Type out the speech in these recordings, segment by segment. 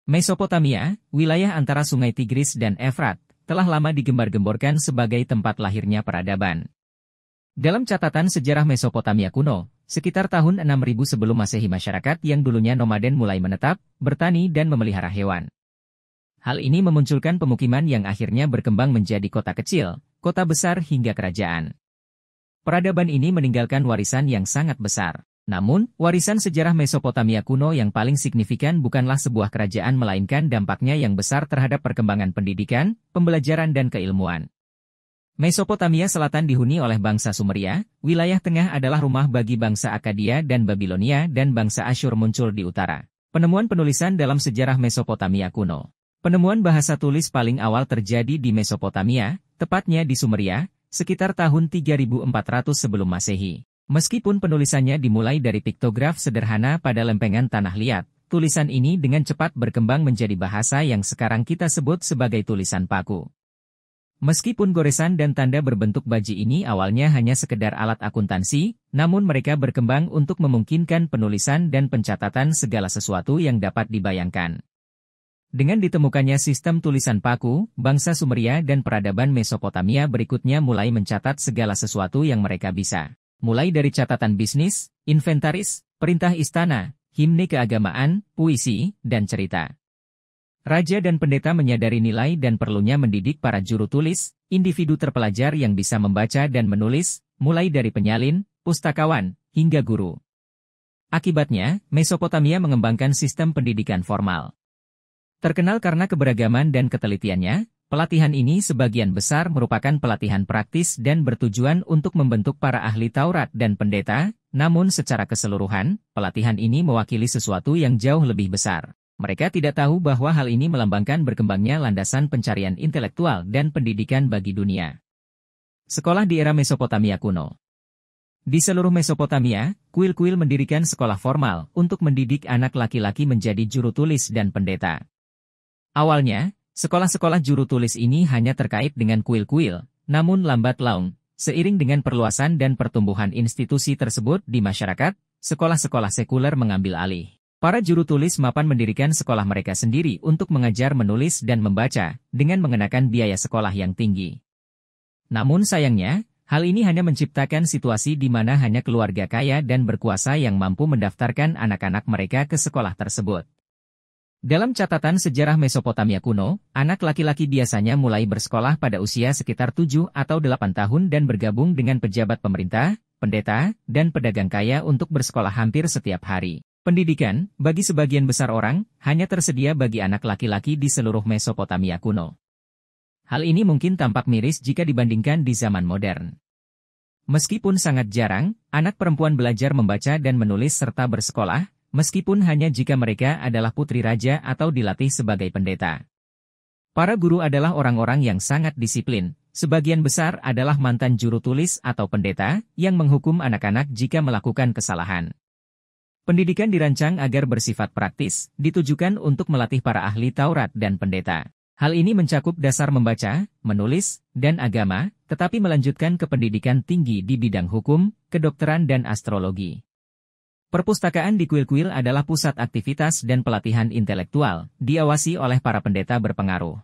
Mesopotamia, wilayah antara Sungai Tigris dan Efrat, telah lama digembar-gemborkan sebagai tempat lahirnya peradaban. Dalam catatan sejarah Mesopotamia kuno, sekitar tahun 6000 sebelum Masehi masyarakat yang dulunya nomaden mulai menetap, bertani dan memelihara hewan. Hal ini memunculkan pemukiman yang akhirnya berkembang menjadi kota kecil, kota besar hingga kerajaan. Peradaban ini meninggalkan warisan yang sangat besar. Namun, warisan sejarah Mesopotamia kuno yang paling signifikan bukanlah sebuah kerajaan melainkan dampaknya yang besar terhadap perkembangan pendidikan, pembelajaran dan keilmuan. Mesopotamia Selatan dihuni oleh bangsa Sumeria, wilayah tengah adalah rumah bagi bangsa Akkadia dan Babilonia dan bangsa Asyur muncul di utara. Penemuan penulisan dalam sejarah Mesopotamia kuno. Penemuan bahasa tulis paling awal terjadi di Mesopotamia, tepatnya di Sumeria, sekitar tahun 3400 sebelum Masehi. Meskipun penulisannya dimulai dari piktograf sederhana pada lempengan tanah liat, tulisan ini dengan cepat berkembang menjadi bahasa yang sekarang kita sebut sebagai tulisan paku. Meskipun goresan dan tanda berbentuk baji ini awalnya hanya sekedar alat akuntansi, namun mereka berkembang untuk memungkinkan penulisan dan pencatatan segala sesuatu yang dapat dibayangkan. Dengan ditemukannya sistem tulisan paku, bangsa Sumeria dan peradaban Mesopotamia berikutnya mulai mencatat segala sesuatu yang mereka bisa. Mulai dari catatan bisnis, inventaris, perintah istana, himne keagamaan, puisi, dan cerita. Raja dan pendeta menyadari nilai dan perlunya mendidik para juru tulis, individu terpelajar yang bisa membaca dan menulis, mulai dari penyalin, pustakawan, hingga guru. Akibatnya, Mesopotamia mengembangkan sistem pendidikan formal. Terkenal karena keberagaman dan ketelitiannya, pelatihan ini sebagian besar merupakan pelatihan praktis dan bertujuan untuk membentuk para ahli Taurat dan pendeta, namun secara keseluruhan, pelatihan ini mewakili sesuatu yang jauh lebih besar. Mereka tidak tahu bahwa hal ini melambangkan berkembangnya landasan pencarian intelektual dan pendidikan bagi dunia. Sekolah di era Mesopotamia kuno. Di seluruh Mesopotamia, kuil-kuil mendirikan sekolah formal untuk mendidik anak laki-laki menjadi juru tulis dan pendeta. Awalnya, sekolah-sekolah juru tulis ini hanya terkait dengan kuil-kuil, namun lambat laun, seiring dengan perluasan dan pertumbuhan institusi tersebut di masyarakat, sekolah-sekolah sekuler mengambil alih. Para juru tulis mapan mendirikan sekolah mereka sendiri untuk mengajar menulis dan membaca, dengan mengenakan biaya sekolah yang tinggi. Namun sayangnya, hal ini hanya menciptakan situasi di mana hanya keluarga kaya dan berkuasa yang mampu mendaftarkan anak-anak mereka ke sekolah tersebut. Dalam catatan sejarah Mesopotamia kuno, anak laki-laki biasanya mulai bersekolah pada usia sekitar 7 atau 8 tahun dan bergabung dengan pejabat pemerintah, pendeta, dan pedagang kaya untuk bersekolah hampir setiap hari. Pendidikan, bagi sebagian besar orang, hanya tersedia bagi anak laki-laki di seluruh Mesopotamia kuno. Hal ini mungkin tampak miris jika dibandingkan di zaman modern. Meskipun sangat jarang, anak perempuan belajar membaca dan menulis serta bersekolah, meskipun hanya jika mereka adalah putri raja atau dilatih sebagai pendeta. Para guru adalah orang-orang yang sangat disiplin, sebagian besar adalah mantan juru tulis atau pendeta, yang menghukum anak-anak jika melakukan kesalahan. Pendidikan dirancang agar bersifat praktis, ditujukan untuk melatih para ahli Taurat dan pendeta. Hal ini mencakup dasar membaca, menulis, dan agama, tetapi melanjutkan ke pendidikan tinggi di bidang hukum, kedokteran dan astrologi. Perpustakaan di kuil-kuil adalah pusat aktivitas dan pelatihan intelektual, diawasi oleh para pendeta berpengaruh.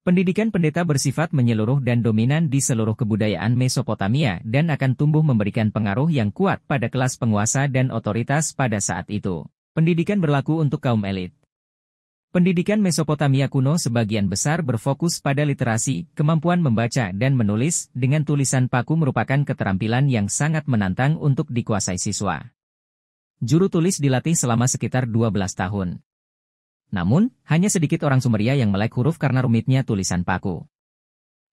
Pendidikan pendeta bersifat menyeluruh dan dominan di seluruh kebudayaan Mesopotamia dan akan tumbuh memberikan pengaruh yang kuat pada kelas penguasa dan otoritas pada saat itu. Pendidikan berlaku untuk kaum elit. Pendidikan Mesopotamia kuno sebagian besar berfokus pada literasi, kemampuan membaca dan menulis, dengan tulisan paku merupakan keterampilan yang sangat menantang untuk dikuasai siswa. Juru tulis dilatih selama sekitar 12 tahun. Namun, hanya sedikit orang Sumeria yang melek huruf karena rumitnya tulisan paku.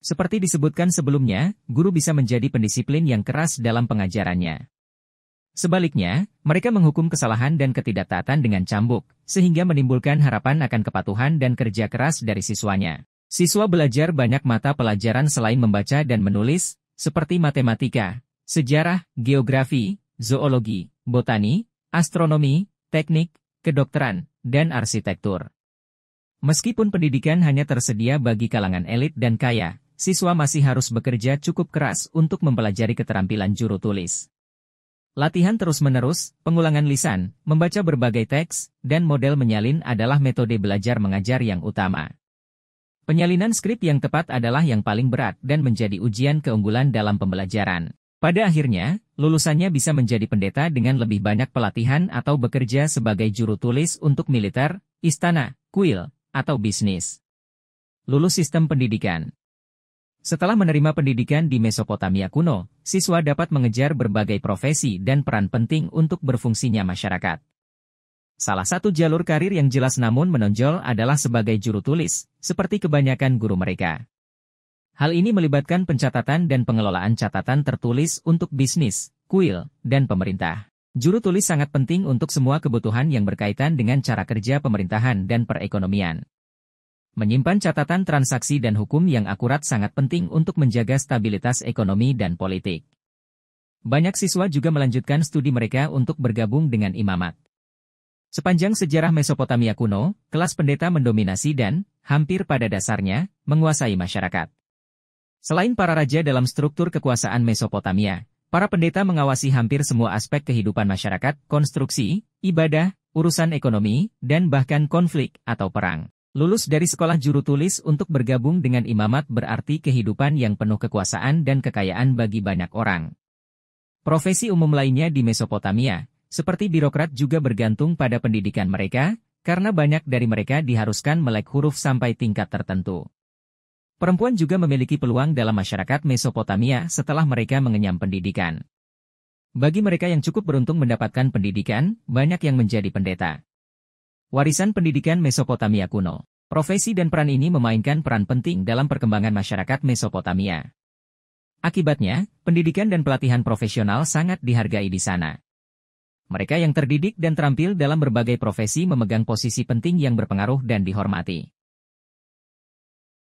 Seperti disebutkan sebelumnya, guru bisa menjadi pendisiplin yang keras dalam pengajarannya. Sebaliknya, mereka menghukum kesalahan dan ketidaktaatan dengan cambuk, sehingga menimbulkan harapan akan kepatuhan dan kerja keras dari siswanya. Siswa belajar banyak mata pelajaran selain membaca dan menulis, seperti matematika, sejarah, geografi, zoologi, botani, astronomi, teknik, kedokteran, dan arsitektur. Meskipun pendidikan hanya tersedia bagi kalangan elit dan kaya, siswa masih harus bekerja cukup keras untuk mempelajari keterampilan juru tulis. Latihan terus-menerus, pengulangan lisan, membaca berbagai teks, dan model menyalin adalah metode belajar mengajar yang utama. Penyalinan skrip yang tepat adalah yang paling berat dan menjadi ujian keunggulan dalam pembelajaran. Pada akhirnya, lulusannya bisa menjadi pendeta dengan lebih banyak pelatihan atau bekerja sebagai juru tulis untuk militer, istana, kuil, atau bisnis. Lulus sistem pendidikan. Setelah menerima pendidikan di Mesopotamia kuno, siswa dapat mengejar berbagai profesi dan peran penting untuk berfungsinya masyarakat. Salah satu jalur karir yang jelas namun menonjol adalah sebagai juru tulis, seperti kebanyakan guru mereka. Hal ini melibatkan pencatatan dan pengelolaan catatan tertulis untuk bisnis, kuil, dan pemerintah. Juru tulis sangat penting untuk semua kebutuhan yang berkaitan dengan cara kerja pemerintahan dan perekonomian. Menyimpan catatan transaksi dan hukum yang akurat sangat penting untuk menjaga stabilitas ekonomi dan politik. Banyak siswa juga melanjutkan studi mereka untuk bergabung dengan imamat. Sepanjang sejarah Mesopotamia kuno, kelas pendeta mendominasi dan, hampir pada dasarnya, menguasai masyarakat. Selain para raja dalam struktur kekuasaan Mesopotamia, para pendeta mengawasi hampir semua aspek kehidupan masyarakat, konstruksi, ibadah, urusan ekonomi, dan bahkan konflik atau perang. Lulus dari sekolah juru tulis untuk bergabung dengan imamat berarti kehidupan yang penuh kekuasaan dan kekayaan bagi banyak orang. Profesi umum lainnya di Mesopotamia, seperti birokrat juga bergantung pada pendidikan mereka, karena banyak dari mereka diharuskan melek huruf sampai tingkat tertentu. Perempuan juga memiliki peluang dalam masyarakat Mesopotamia setelah mereka mengenyam pendidikan. Bagi mereka yang cukup beruntung mendapatkan pendidikan, banyak yang menjadi pendeta. Warisan pendidikan Mesopotamia kuno. Profesi dan peran ini memainkan peran penting dalam perkembangan masyarakat Mesopotamia. Akibatnya, pendidikan dan pelatihan profesional sangat dihargai di sana. Mereka yang terdidik dan terampil dalam berbagai profesi memegang posisi penting yang berpengaruh dan dihormati.